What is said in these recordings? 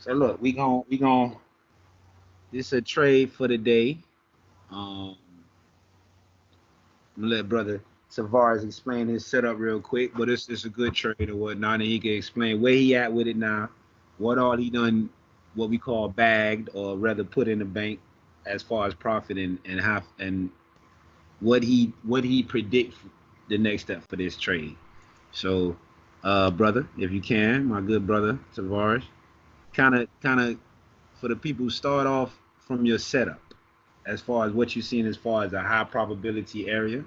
So look, we gon' this is a trade for the day. Um, I'm gonna let brother Tavares explain his setup real quick, but it's a good trade or whatnot, and he can explain where he at with it now, what all he done, what we call bagged, or rather put in the bank as far as profit and half and what he predict the next step for this trade. So, brother, if you can, my good brother Tavares, kind of for the people who start off from your setup, as far as what you're seeing as far as a high probability area.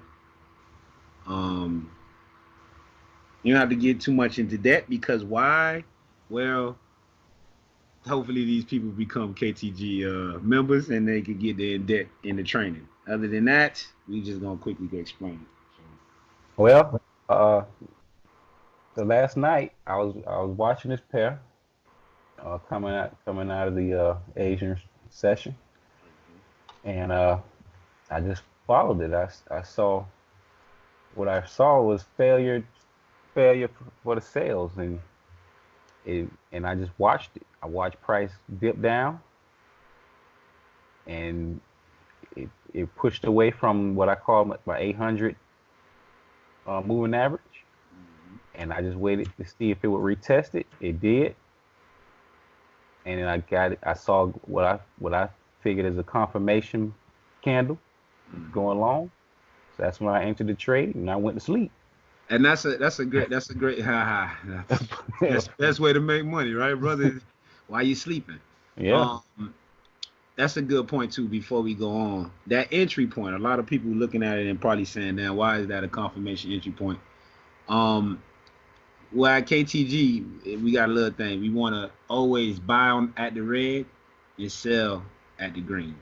Um, you don't have to get too much into debt because why? Well, hopefully these people become KTG members and they can get their debt in the training. Other than that, we just gonna quickly go explain it. So, Well, uh, the last night I was watching this pair coming out of the Asian session, and I just followed it. I saw what I saw was failure for the sales, and I just watched it. I watched price dip down, and it pushed away from what I call my 800 moving average, and I just waited to see if it would retest it. It did, and then I got it. I saw what I figured as a confirmation candle going long. So that's when I entered the trade, and I went to sleep. and that's a great that's the best way to make money, right, brother? While you sleeping. Yeah, Um, that's a good point too. Before we go on, that entry point, a lot of people looking at it and probably saying, "Now, why is that a confirmation entry point?" Um, well, at KTG, we got a little thing. We want to always buy on at the red and sell at the green.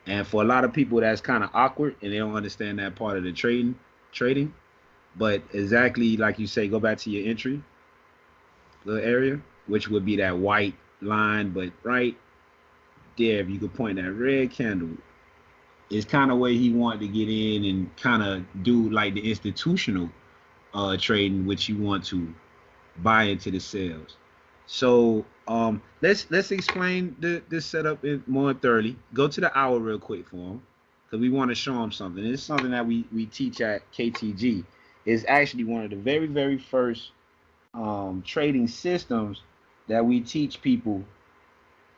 And for a lot of people, that's kind of awkward, and they don't understand that part of the trading. But exactly like you say, go back to your entry little area, which would be that white line. But right there, if you could point that red candle, it's kind of where he wanted to get in and kind of do like the institutional trading, which you want to buy into the sales. So let's explain this setup more thoroughly. Go to the hour real quick for him because we want to show him something. It's something that we teach at KTG. It's actually one of the very first trading systems that we teach people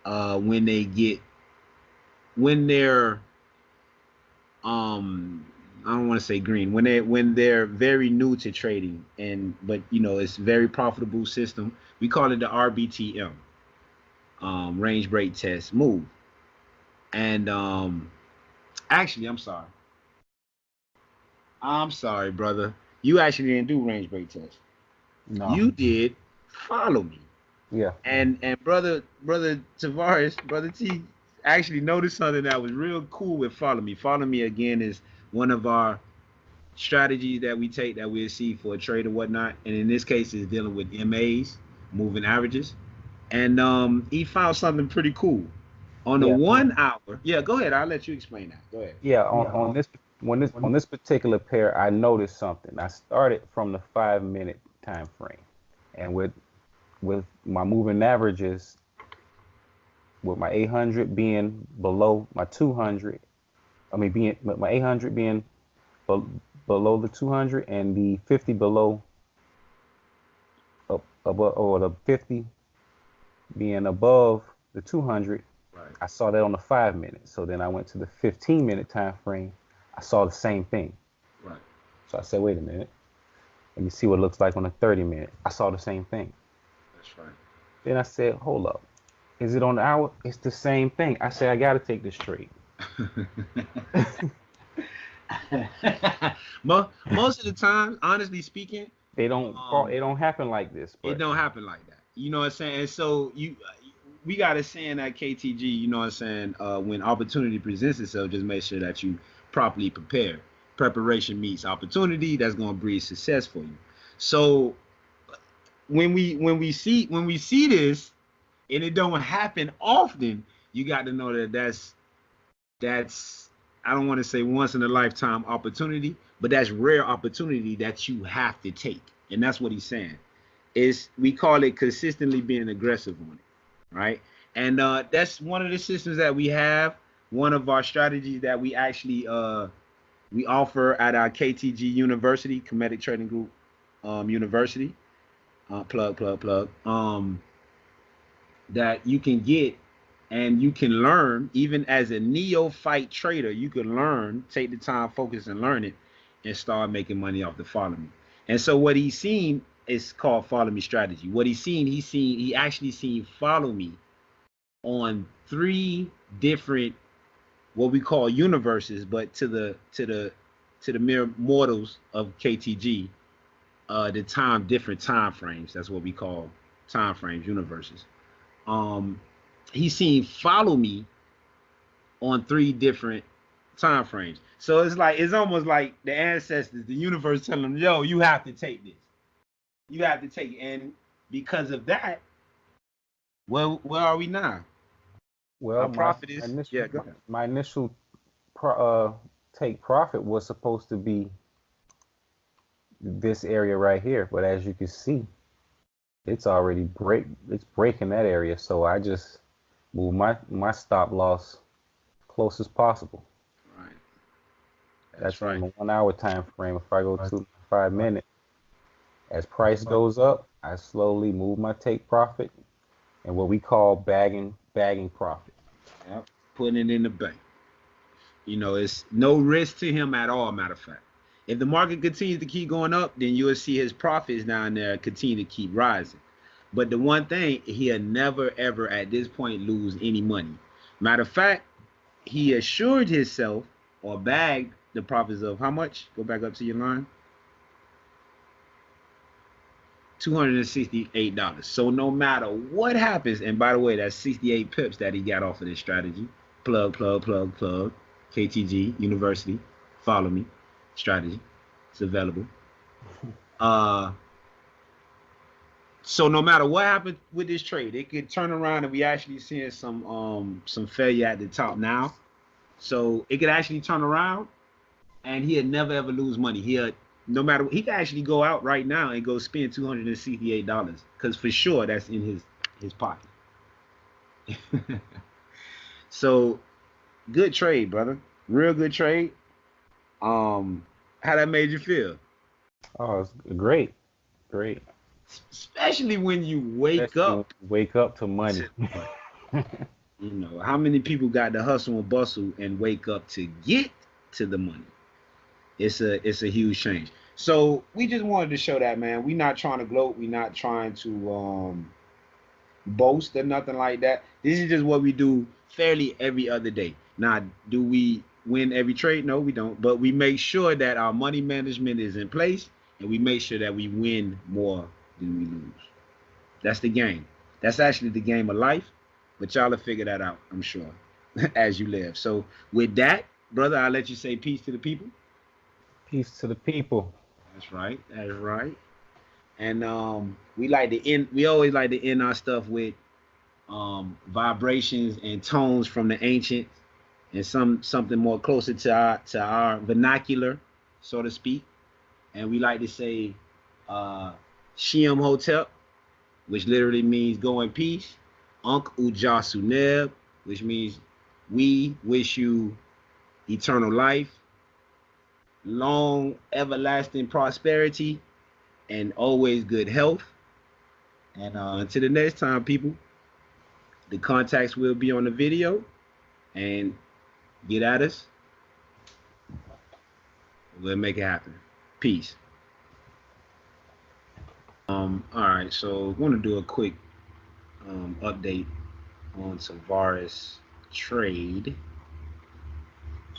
when they get when they're I don't want to say green when they're very new to trading and but it's a very profitable system. We call it the RBTM, range break test move. And actually, I'm sorry, brother. You actually didn't do range break test. no, You did follow me. yeah, And brother Tavares, brother T actually noticed something that was real cool with follow me. Follow me again is one of our strategies that we take that we'll see for a trade or whatnot. And in this case, is dealing with MAs, moving averages. And he found something pretty cool on the yeah, 1 hour. Yeah, go ahead. I'll let you explain that. Go ahead. yeah. On this particular pair, I noticed something. I started from the 5 minute time frame, and with my moving averages, with my 800 being below my 200. I mean, being my 800 being below the 200, and the 50 below above, or the 50 being above the 200. Right. I saw that on the 5 minute. So then I went to the 15-minute time frame. I saw the same thing. Right. So I said, wait a minute. Let me see what it looks like on the 30 minute. I saw the same thing. That's right. Then I said, hold up. Is it on the hour? It's the same thing. I said, I got to take this trade. Most of the time, honestly speaking, They don't fall. um, It don't happen like this. it But don't happen like that. You know what I'm saying? And so we got a saying at KTG. You know what I'm saying? When opportunity presents itself, just make sure that you properly prepare. Preparation meets opportunity. That's gonna breed success for you. So when we see this, and it don't happen often, you got to know that that's I don't want to say once in a lifetime opportunity, but that's rare opportunity that you have to take. And that's what he's saying. Is we call it consistently being aggressive on it. right? And that's one of the systems that we have. One of our strategies that we actually we offer at our KTG University, Comedic Trading Group University. Plug. That you can get and you can learn even as a neophyte trader. You can learn, take the time, focus, and learn it, and start making money off the follow me. And so what he's seen is called follow me strategy. What he actually seen follow me on three different what we call universes, but to the mere mortals of KTG, the different time frames. That's what we call time frames, universes. Um, he's seen follow me on three different time frames. So it's almost like the ancestors, the universe telling them, yo, you have to take this. You have to take it. And because of that, well, where are we now? Well, Our my profit is initial yeah, go ahead. my initial take profit was supposed to be this area right here, but as you can see, it's already it's breaking that area. So I just move my stop loss close as possible. Right. That's That's on right. the 1 hour time frame. If I go to 5 minute, as price goes up, I slowly move my take profit and what we call bagging profit. Yep. Putting it in the bank. It's no risk to him at all, matter of fact. If the market continues to keep going up, then you'll see his profits down there continue to keep rising. But the one thing, he'll never ever at this point lose any money. Matter of fact, he assured himself or bagged the profits of how much? Go back up to your line. $268. So no matter what happens, and by the way, that's 68 pips that he got off of this strategy. Plug. KTG University. Follow me. Strategy. It's available. Uh so no matter what happens with this trade, it could turn around and we actually seeing some failure at the top now. So it could actually turn around and he'll never ever lose money. He'll no matter he can actually go out right now and go spend $268 because for sure that's in his pocket. So good trade, brother. Real good trade. How that made you feel? Oh, it's great, great. Especially when you wake Especially when up you wake up to money. to money. How many people got the hustle and bustle and wake up to get to the money? It's a huge change. So we just wanted to show that, man. We not trying to gloat. We not trying to boast or nothing like that. This is just what we do fairly every other day. Now, do we win every trade? No, we don't. But we make sure that our money management is in place and we make sure that we win more than we lose. That's the game. That's actually the game of life. But y'all will figure that out, I'm sure, as you live. So with that, brother, I'll let you say peace to the people. Peace to the people. That's right. That's right. And we always like to end our stuff with vibrations and tones from the ancients and something more closer to our vernacular, so to speak. And we like to say Shem Hotep, which literally means go in peace. Unk Ujasu Neb, which means we wish you eternal life, long everlasting prosperity, and always good health. And until the next time, people, the contacts will be on the video. And get at us. We'll make it happen. Peace. All right, so I want to do a quick update on Tavares trade.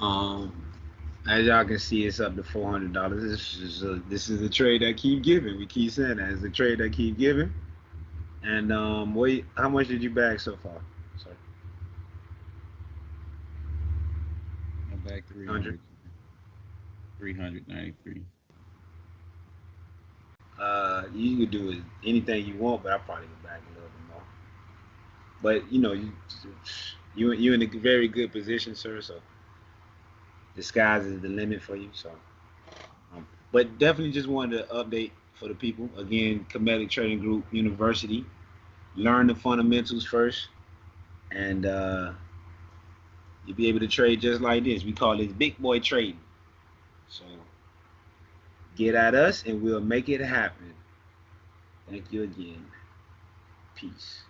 As y'all can see, it's up to $400. This is a trade that keep giving. We keep saying that it's a trade that keep giving. And how much did you bag so far? Sorry. I'm back 100. 393. You could do anything you want, but I probably go back a little bit more. But you in a very good position, sir. So the skies is the limit for you. So, but definitely just wanted to update for the people again. Comedic Trading Group University. learn the fundamentals first, and you'll be able to trade just like this. We call this big boy trading. So get at us and we'll make it happen. Thank you again. Peace.